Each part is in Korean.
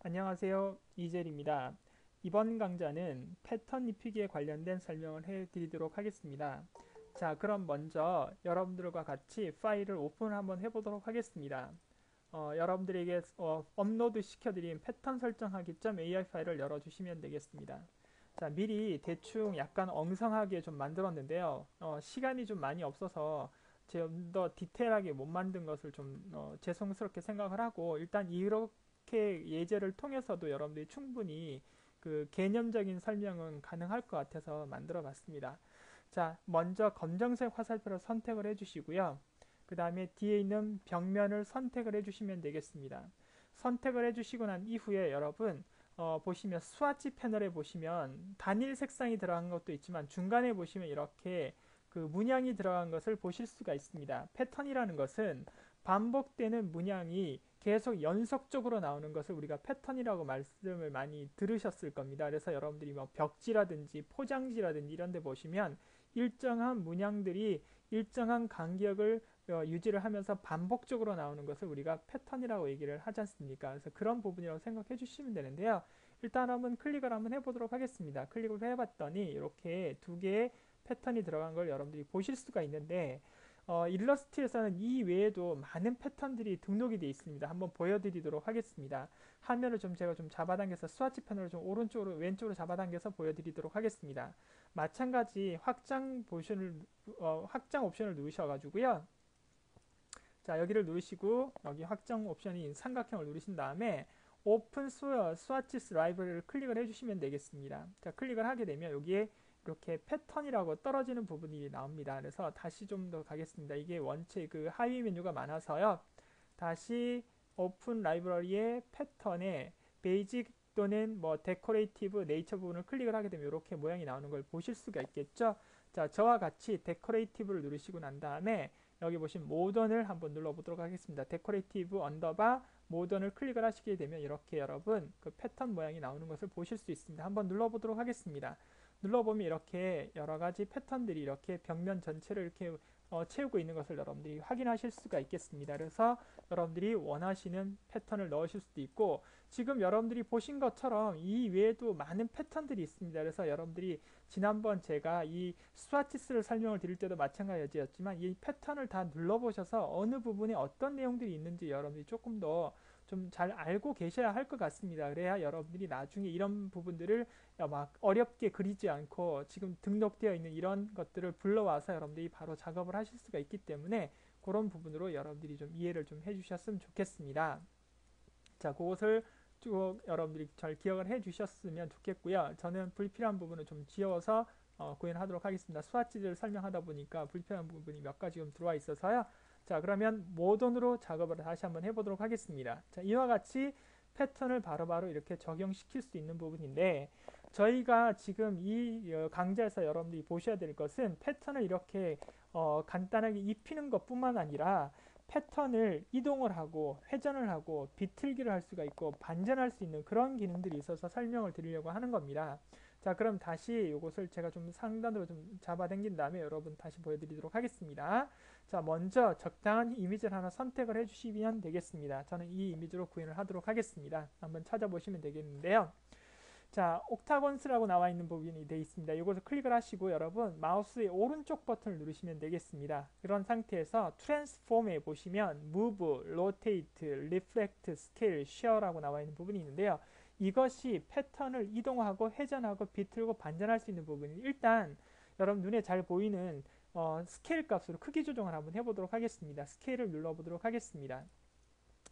안녕하세요. 이젤입니다. 이번 강좌는 패턴 입히기에 관련된 설명을 해드리도록 하겠습니다. 자, 그럼 먼저 여러분들과 같이 파일을 오픈 한번 해보도록 하겠습니다. 여러분들에게 업로드 시켜드린 패턴 설정하기.ai 파일을 열어주시면 되겠습니다. 자, 미리 대충 약간 엉성하게 좀 만들었는데요. 시간이 좀 많이 없어서 좀 더 디테일하게 못 만든 것을 좀 죄송스럽게 생각을 하고 일단 이렇게 예제를 통해서도 여러분들이 충분히 그 개념적인 설명은 가능할 것 같아서 만들어 봤습니다. 자, 먼저 검정색 화살표를 선택을 해주시고요. 그 다음에 뒤에 있는 벽면을 선택을 해주시면 되겠습니다. 선택을 해주시고 난 이후에 여러분 보시면 스와치 패널에 보시면 단일 색상이 들어간 것도 있지만 중간에 보시면 이렇게 그 문양이 들어간 것을 보실 수가 있습니다. 패턴이라는 것은 반복되는 문양이 계속 연속적으로 나오는 것을 우리가 패턴이라고 말씀을 많이 들으셨을 겁니다. 그래서 여러분들이 뭐 벽지라든지 포장지라든지 이런 데 보시면 일정한 문양들이 일정한 간격을 유지를 하면서 반복적으로 나오는 것을 우리가 패턴이라고 얘기를 하지 않습니까? 그래서 그런 부분이라고 생각해 주시면 되는데요. 일단 한번 클릭을 한번 해보도록 하겠습니다. 클릭을 해봤더니 이렇게 두 개의 패턴이 들어간 걸 여러분들이 보실 수가 있는데 일러스트에서는 이 외에도 많은 패턴들이 등록이 되어 있습니다. 한번 보여드리도록 하겠습니다. 화면을 좀 제가 좀 잡아당겨서 스와치 패널을 좀 오른쪽으로 왼쪽으로 잡아당겨서 보여드리도록 하겠습니다. 마찬가지 확장 옵션을 누르셔가지고요. 자, 여기를 누르시고 여기 확장 옵션인 삼각형을 누르신 다음에 오픈 스와치스 라이브러리를 클릭을 해주시면 되겠습니다. 자, 클릭을 하게 되면 여기에 이렇게 패턴이라고 떨어지는 부분이 나옵니다. 그래서 다시 좀 더 가겠습니다. 이게 원체 그 하위 메뉴가 많아서요. 다시 오픈 라이브러리의 패턴에 베이직 또는 뭐 데코레이티브 네이처 부분을 클릭을 하게 되면 이렇게 모양이 나오는 걸 보실 수가 있겠죠. 자, 저와 같이 데코레이티브를 누르시고 난 다음에 여기 보시면 모던을 한번 눌러보도록 하겠습니다. 데코레이티브 언더바 모던을 클릭을 하시게 되면 이렇게 여러분 그 패턴 모양이 나오는 것을 보실 수 있습니다. 한번 눌러보도록 하겠습니다. 눌러보면 이렇게 여러가지 패턴들이 이렇게 벽면 전체를 이렇게 채우고 있는 것을 여러분들이 확인하실 수가 있겠습니다. 그래서 여러분들이 원하시는 패턴을 넣으실 수도 있고 지금 여러분들이 보신 것처럼 이 외에도 많은 패턴들이 있습니다. 그래서 여러분들이 지난번 제가 이 스와치스를 설명을 드릴 때도 마찬가지였지만 이 패턴을 다 눌러보셔서 어느 부분에 어떤 내용들이 있는지 여러분들이 조금 더 좀 잘 알고 계셔야 할 것 같습니다. 그래야 여러분들이 나중에 이런 부분들을 막 어렵게 그리지 않고 지금 등록되어 있는 이런 것들을 불러와서 여러분들이 바로 작업을 하실 수가 있기 때문에 그런 부분으로 여러분들이 좀 이해를 좀 해주셨으면 좋겠습니다. 자, 그것을 쭉 여러분들이 잘 기억을 해주셨으면 좋겠고요. 저는 불필요한 부분을 좀 지워서 구현하도록 하겠습니다. 스와치를 설명하다 보니까 불필요한 부분이 몇 가지 좀 들어와 있어서요. 자, 그러면 모던으로 작업을 다시 한번 해보도록 하겠습니다. 자, 이와 같이 패턴을 바로바로 이렇게 적용시킬 수 있는 부분인데 저희가 지금 이 강좌에서 여러분들이 보셔야 될 것은 패턴을 이렇게 간단하게 입히는 것뿐만 아니라 패턴을 이동을 하고 회전을 하고 비틀기를 할 수가 있고 반전할 수 있는 그런 기능들이 있어서 설명을 드리려고 하는 겁니다. 자, 그럼 다시 이것을 제가 좀 상단으로 좀 잡아당긴 다음에 여러분 다시 보여드리도록 하겠습니다. 자, 먼저 적당한 이미지를 하나 선택을 해주시면 되겠습니다. 저는 이 이미지로 구현을 하도록 하겠습니다. 한번 찾아보시면 되겠는데요. 자, 옥타곤스라고 나와 있는 부분이 되어 있습니다. 이것을 클릭을 하시고 여러분 마우스의 오른쪽 버튼을 누르시면 되겠습니다. 이런 상태에서 트랜스폼에 보시면 Move, Rotate, Reflect, Scale, Share라고 나와 있는 부분이 있는데요. 이것이 패턴을 이동하고 회전하고 비틀고 반전할 수 있는 부분이 일단 여러분 눈에 잘 보이는 스케일 값으로 크기 조정을 한번 해보도록 하겠습니다. 스케일을 눌러보도록 하겠습니다.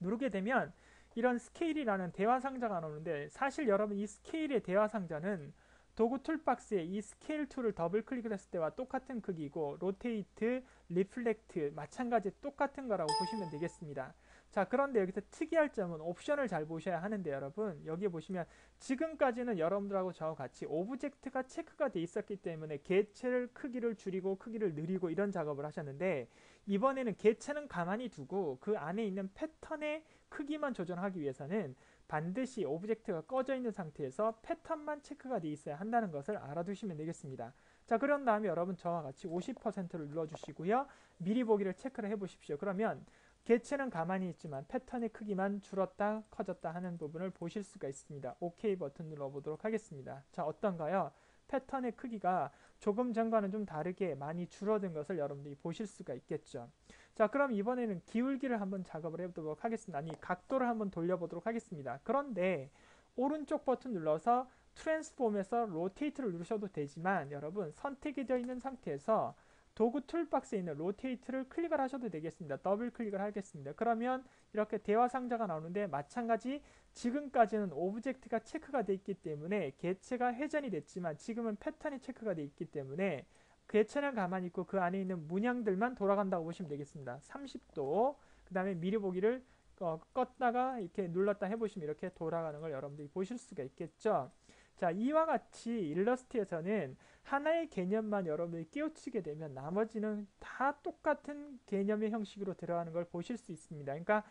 누르게 되면 이런 스케일이라는 대화 상자가 나오는데 사실 여러분 이 스케일의 대화 상자는 도구 툴박스에 이 스케일 툴을 더블 클릭을 했을 때와 똑같은 크기고 로테이트, 리플렉트 마찬가지 똑같은 거라고 보시면 되겠습니다. 자, 그런데 여기서 특이할 점은 옵션을 잘 보셔야 하는데 여러분 여기 보시면 지금까지는 여러분들하고 저와 같이 오브젝트가 체크가 돼 있었기 때문에 개체를 크기를 줄이고 크기를 늘리고 이런 작업을 하셨는데 이번에는 개체는 가만히 두고 그 안에 있는 패턴의 크기만 조정하기 위해서는 반드시 오브젝트가 꺼져 있는 상태에서 패턴만 체크가 되어 있어야 한다는 것을 알아두시면 되겠습니다. 자, 그런 다음에 여러분 저와 같이 50%를 눌러주시고요. 미리 보기를 체크를 해보십시오. 그러면 개체는 가만히 있지만 패턴의 크기만 줄었다 커졌다 하는 부분을 보실 수가 있습니다. OK 버튼 눌러보도록 하겠습니다. 자, 어떤가요? 패턴의 크기가 조금 전과는 좀 다르게 많이 줄어든 것을 여러분들이 보실 수가 있겠죠. 자, 그럼 이번에는 기울기를 한번 작업을 해보도록 하겠습니다. 아니, 각도를 한번 돌려보도록 하겠습니다. 그런데 오른쪽 버튼 눌러서 트랜스폼에서 로테이트를 누르셔도 되지만 여러분 선택이 되어 있는 상태에서 도구 툴박스에 있는 로테이트를 클릭을 하셔도 되겠습니다. 더블 클릭을 하겠습니다. 그러면 이렇게 대화 상자가 나오는데 마찬가지 지금까지는 오브젝트가 체크가 되어 있기 때문에 개체가 회전이 됐지만 지금은 패턴이 체크가 되어 있기 때문에 개체는 가만히 있고 그 안에 있는 문양들만 돌아간다고 보시면 되겠습니다. 30도 그 다음에 미리 보기를 껐다가 이렇게 눌렀다 해보시면 이렇게 돌아가는 걸 여러분들이 보실 수가 있겠죠. 자, 이와 같이 일러스트에서는 하나의 개념만 여러분들이 깨우치게 되면 나머지는 다 똑같은 개념의 형식으로 들어가는 걸 보실 수 있습니다. 그러니까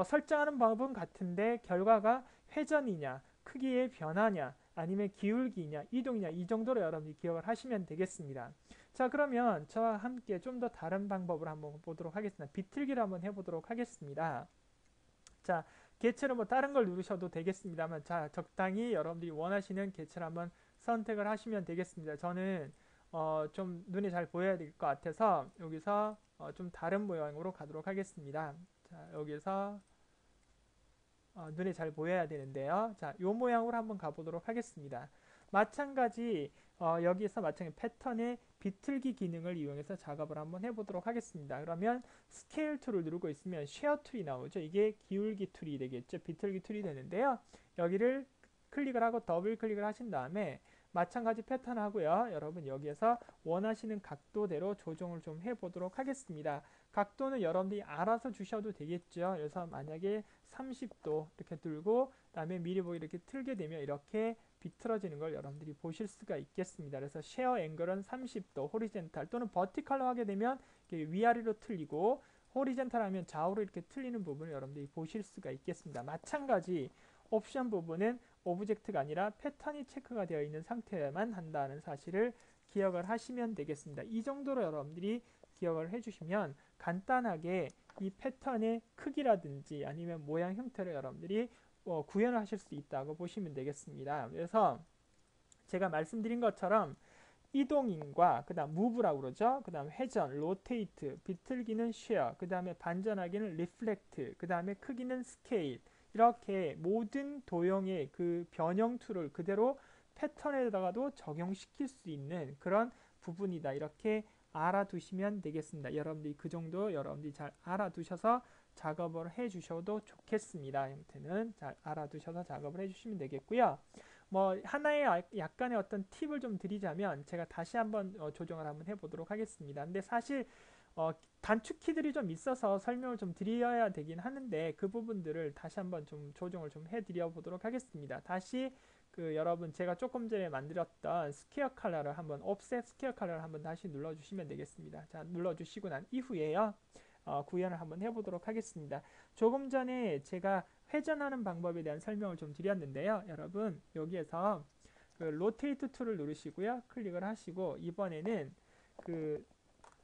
설정하는 방법은 같은데 결과가 회전이냐, 크기의 변화냐, 아니면 기울기냐, 이동이냐 이 정도로 여러분들이 기억을 하시면 되겠습니다. 자, 그러면 저와 함께 좀 더 다른 방법을 한번 보도록 하겠습니다. 비틀기를 한번 해보도록 하겠습니다. 자, 개체를 뭐 다른 걸 누르셔도 되겠습니다만 자, 적당히 여러분들이 원하시는 개체를 한번 선택을 하시면 되겠습니다. 저는 좀 눈에 잘 보여야 될 것 같아서 여기서 좀 다른 모양으로 가도록 하겠습니다. 자, 여기서 눈에 잘 보여야 되는데요. 자, 요 모양으로 한번 가보도록 하겠습니다. 마찬가지 여기서 마찬가지 패턴의 비틀기 기능을 이용해서 작업을 한번 해보도록 하겠습니다. 그러면 스케일 툴을 누르고 있으면 쉐어 툴이 나오죠. 이게 기울기 툴이 되겠죠. 비틀기 툴이 되는데요. 여기를 클릭을 하고 더블 클릭을 하신 다음에 마찬가지 패턴 하고요. 여러분 여기에서 원하시는 각도대로 조정을 좀 해보도록 하겠습니다. 각도는 여러분들이 알아서 주셔도 되겠죠. 그래서 만약에 30도 이렇게 들고 그다음에 미리 보기 이렇게 틀게 되면 이렇게 비틀어지는 걸 여러분들이 보실 수가 있겠습니다. 그래서 쉐어 앵글은 30도 호리젠탈 또는 버티컬로 하게 되면 위아래로 틀리고 호리젠탈 하면 좌우로 이렇게 틀리는 부분을 여러분들이 보실 수가 있겠습니다. 마찬가지 옵션 부분은 오브젝트가 아니라 패턴이 체크가 되어 있는 상태에만 한다는 사실을 기억을 하시면 되겠습니다. 이 정도로 여러분들이 기억을 해주시면 간단하게 이 패턴의 크기라든지 아니면 모양 형태를 여러분들이 구현을 하실 수 있다고 보시면 되겠습니다. 그래서 제가 말씀드린 것처럼 이동인과 그 다음 무브라고 그러죠. 그 다음 회전, 로테이트, 비틀기는 쉐어, 그 다음에 반전하기는 리플렉트, 그 다음에 크기는 스케일 이렇게 모든 도형의 그 변형 툴을 그대로 패턴에다가도 적용시킬 수 있는 그런 부분이다. 이렇게 알아두시면 되겠습니다. 여러분들이 그 정도 여러분들이 잘 알아두셔서 작업을 해주셔도 좋겠습니다. 형태는 잘 알아두셔서 작업을 해주시면 되겠고요. 뭐 하나의 약간의 어떤 팁을 좀 드리자면 제가 다시 한번 조정을 한번 해보도록 하겠습니다. 근데 사실 단축키들이 좀 있어서 설명을 좀 드려야 되긴 하는데 그 부분들을 다시 한번 좀 조정을 좀 해드려 보도록 하겠습니다. 다시 여러분 제가 조금 전에 만들었던 스퀘어 컬러를 한번 옵셋 스퀘어 컬러를 한번 다시 눌러주시면 되겠습니다. 자, 눌러주시고 난 이후에요. 구현을 한번 해보도록 하겠습니다. 조금 전에 제가 회전하는 방법에 대한 설명을 좀 드렸는데요. 여러분 여기에서 로테이트 툴을 누르시고요. 클릭을 하시고 이번에는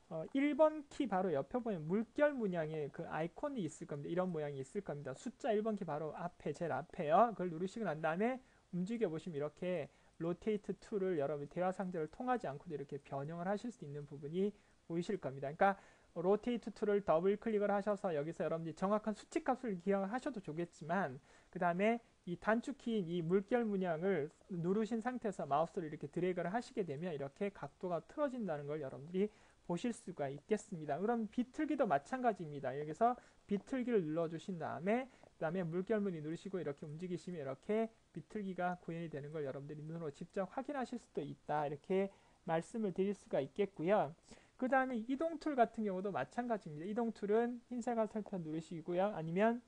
1번 키 바로 옆에 보면 물결 문양의 그 아이콘이 있을 겁니다. 이런 모양이 있을 겁니다. 숫자 1번 키 바로 앞에 제일 앞에요. 그걸 누르시고 난 다음에 움직여 보시면 이렇게 로테이트 툴을 여러분 대화 상자를 통하지 않고도 이렇게 변형을 하실 수 있는 부분이 보이실 겁니다. 그러니까 로테이트 툴을 더블 클릭을 하셔서 여기서 여러분들이 정확한 수치값을 기억하셔도 좋겠지만 그 다음에 이 단축키인 이 물결 문양을 누르신 상태에서 마우스를 이렇게 드래그를 하시게 되면 이렇게 각도가 틀어진다는 걸 여러분들이 보실 수가 있겠습니다. 그럼 비틀기도 마찬가지입니다. 여기서 비틀기를 눌러주신 다음에 그 다음에 물결무늬 누르시고 이렇게 움직이시면 이렇게 비틀기가 구현이 되는 걸 여러분들이 눈으로 직접 확인하실 수도 있다. 이렇게 말씀을 드릴 수가 있겠고요. 그 다음에 이동 툴 같은 경우도 마찬가지입니다. 이동 툴은 흰색 화살표 누르시고요. 아니면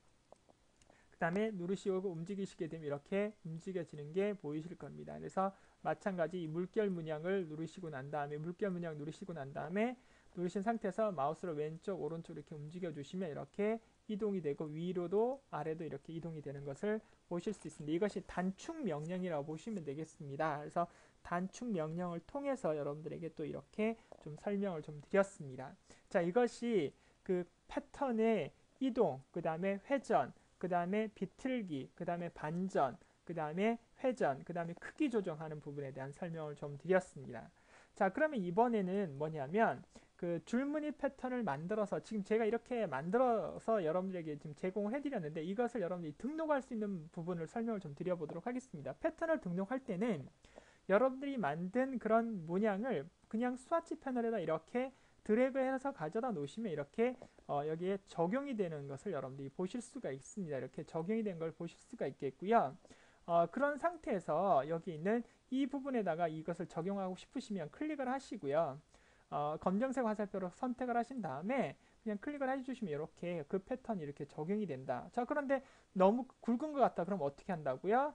그 다음에 누르시고 움직이시게 되면 이렇게 움직여지는 게 보이실 겁니다. 그래서 마찬가지 이 물결 문양을 누르시고 난 다음에 물결 문양 누르시고 난 다음에 누르신 상태에서 마우스로 왼쪽 오른쪽 이렇게 움직여 주시면 이렇게 이동이 되고 위로도 아래도 이렇게 이동이 되는 것을 보실 수 있습니다. 이것이 단축 명령이라고 보시면 되겠습니다. 그래서 단축 명령을 통해서 여러분들에게 또 이렇게 좀 설명을 좀 드렸습니다. 자, 이것이 그 패턴의 이동, 그 다음에 회전, 그 다음에 비틀기, 그 다음에 반전, 그 다음에 회전, 그 다음에 크기 조정하는 부분에 대한 설명을 좀 드렸습니다. 자, 그러면 이번에는 뭐냐면 그 줄무늬 패턴을 만들어서 지금 제가 이렇게 만들어서 여러분들에게 지금 제공을 해드렸는데 이것을 여러분들이 등록할 수 있는 부분을 설명을 좀 드려보도록 하겠습니다. 패턴을 등록할 때는 여러분들이 만든 그런 문양을 그냥 스와치 패널에다 이렇게 드래그해서 가져다 놓으시면 이렇게 여기에 적용이 되는 것을 여러분들이 보실 수가 있습니다. 이렇게 적용이 된 걸 보실 수가 있겠고요. 그런 상태에서 여기 있는 이 부분에다가 이것을 적용하고 싶으시면 클릭을 하시고요. 검정색 화살표로 선택을 하신 다음에 그냥 클릭을 해주시면 이렇게 그 패턴이 이렇게 적용이 된다. 자, 그런데 너무 굵은 것 같다. 그럼 어떻게 한다고요?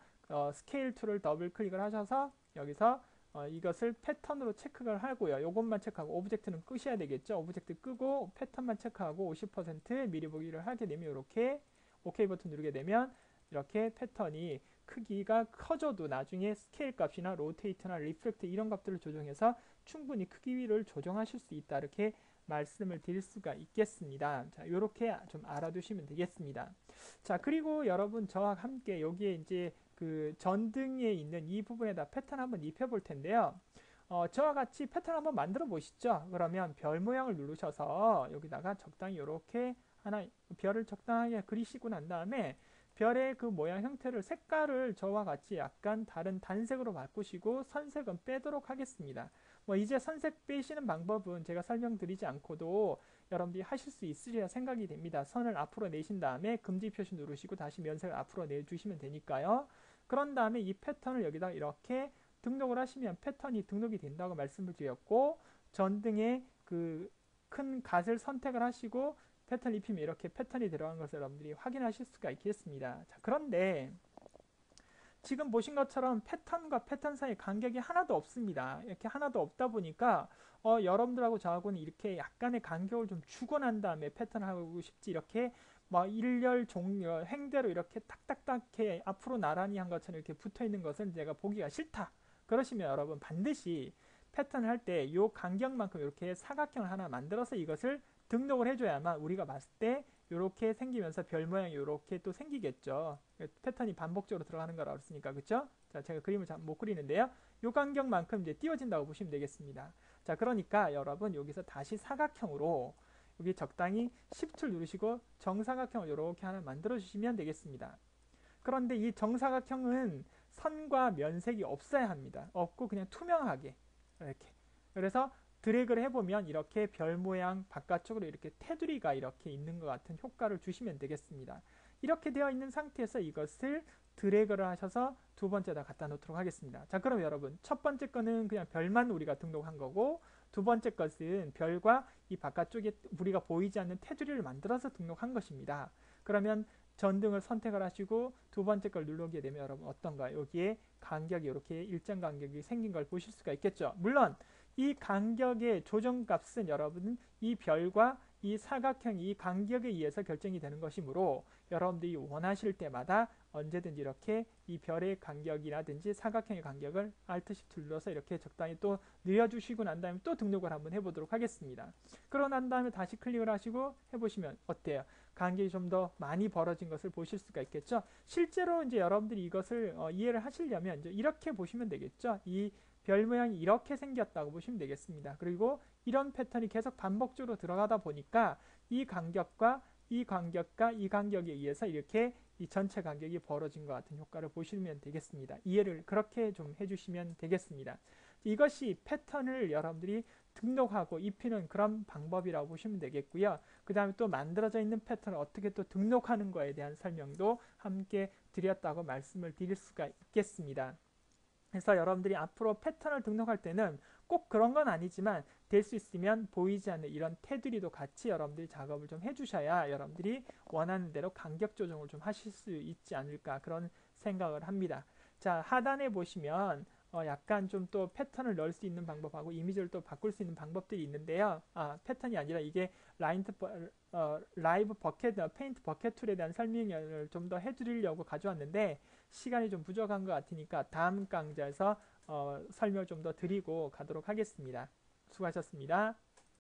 스케일 툴을 더블 클릭을 하셔서 여기서 이것을 패턴으로 체크를 하고요. 이것만 체크하고 오브젝트는 끄셔야 되겠죠. 오브젝트 끄고 패턴만 체크하고 50% 미리 보기를 하게 되면 이렇게 OK 버튼 누르게 되면 이렇게 패턴이 크기가 커져도 나중에 스케일 값이나 로테이트나 리플렉트 이런 값들을 조정해서 충분히 크기를 조정하실 수 있다. 이렇게 말씀을 드릴 수가 있겠습니다. 자, 이렇게 좀 알아두시면 되겠습니다. 자, 그리고 여러분 저와 함께 여기에 이제 그 전등에 있는 이 부분에다 패턴 한번 입혀볼 텐데요. 저와 같이 패턴 한번 만들어 보시죠. 그러면 별 모양을 누르셔서 여기다가 적당히 이렇게 하나 별을 적당하게 그리시고 난 다음에 별의 그 모양 형태를 색깔을 저와 같이 약간 다른 단색으로 바꾸시고 선색은 빼도록 하겠습니다. 뭐 이제 선색 빼시는 방법은 제가 설명드리지 않고도 여러분들이 하실 수 있으리라 생각이 됩니다. 선을 앞으로 내신 다음에 금지 표시 누르시고 다시 면색을 앞으로 내주시면 되니까요. 그런 다음에 이 패턴을 여기다 이렇게 등록을 하시면 패턴이 등록이 된다고 말씀을 드렸고 전등의 그 큰 갓을 선택을 하시고 패턴 입히면 이렇게 패턴이 들어간 것을 여러분들이 확인하실 수가 있겠습니다. 자, 그런데 지금 보신 것처럼 패턴과 패턴 사이 간격이 하나도 없습니다. 이렇게 하나도 없다 보니까 여러분들하고 저하고는 이렇게 약간의 간격을 좀 주고 난 다음에 패턴을 하고 싶지 이렇게 뭐 일렬 종렬 행대로 이렇게 딱딱딱해 앞으로 나란히 한 것처럼 이렇게 붙어 있는 것은 제가 보기가 싫다. 그러시면 여러분 반드시 패턴을 할 때 이 간격만큼 이렇게 사각형을 하나 만들어서 이것을 등록을 해줘야만 우리가 봤을 때 이렇게 생기면서 별 모양이 이렇게 또 생기겠죠. 패턴이 반복적으로 들어가는 거라고 했으니까 그렇죠? 자, 제가 그림을 잘 못 그리는데요. 이 간격만큼 이제 띄워진다고 보시면 되겠습니다. 자, 그러니까 여러분 여기서 다시 사각형으로 여기 적당히 Shift 누르시고 정사각형을 이렇게 하나 만들어 주시면 되겠습니다. 그런데 이 정사각형은 선과 면색이 없어야 합니다. 없고 그냥 투명하게 이렇게. 그래서 드래그를 해보면 이렇게 별 모양 바깥쪽으로 이렇게 테두리가 이렇게 있는 것 같은 효과를 주시면 되겠습니다. 이렇게 되어 있는 상태에서 이것을 드래그를 하셔서 두 번째다 갖다 놓도록 하겠습니다. 자, 그럼 여러분 첫 번째 거는 그냥 별만 우리가 등록한 거고 두 번째 것은 별과 이 바깥쪽에 우리가 보이지 않는 테두리를 만들어서 등록한 것입니다. 그러면 전등을 선택을 하시고 두 번째 걸 누르게 되면 여러분 어떤가요? 여기에 간격이 이렇게 일정 간격이 생긴 걸 보실 수가 있겠죠. 물론 이 간격의 조정값은 여러분 이 별과 이 사각형 이 간격에 의해서 결정이 되는 것이므로 여러분들이 원하실 때마다 언제든지 이렇게 이 별의 간격이라든지 사각형의 간격을 Alt Shift 눌러서 이렇게 적당히 또 늘려주시고 난 다음에 또 등록을 한번 해보도록 하겠습니다. 그러고 난 다음에 다시 클릭을 하시고 해보시면 어때요? 간격이 좀 더 많이 벌어진 것을 보실 수가 있겠죠. 실제로 이제 여러분들이 이것을 이해를 하시려면 이제 이렇게 보시면 되겠죠. 이 별 모양이 이렇게 생겼다고 보시면 되겠습니다. 그리고 이런 패턴이 계속 반복적으로 들어가다 보니까 이 간격과 이 간격과 이 간격에 의해서 이렇게 이 전체 간격이 벌어진 것 같은 효과를 보시면 되겠습니다. 이해를 그렇게 좀 해주시면 되겠습니다. 이것이 패턴을 여러분들이 등록하고 입히는 그런 방법이라고 보시면 되겠고요. 그 다음에 또 만들어져 있는 패턴을 어떻게 또 등록하는 거에 대한 설명도 함께 드렸다고 말씀을 드릴 수가 있겠습니다. 그래서 여러분들이 앞으로 패턴을 등록할 때는 꼭 그런 건 아니지만 될 수 있으면 보이지 않는 이런 테두리도 같이 여러분들이 작업을 좀 해주셔야 여러분들이 원하는 대로 간격 조정을 좀 하실 수 있지 않을까 그런 생각을 합니다. 자, 하단에 보시면 약간 좀 또 패턴을 넣을 수 있는 방법하고 이미지를 또 바꿀 수 있는 방법들이 있는데요. 패턴이 아니라 이게 라이브 버켓, 페인트 버켓 툴에 대한 설명을 좀 더 해드리려고 가져왔는데 시간이 좀 부족한 것 같으니까 다음 강좌에서 설명 좀 더 드리고 가도록 하겠습니다. 수고하셨습니다.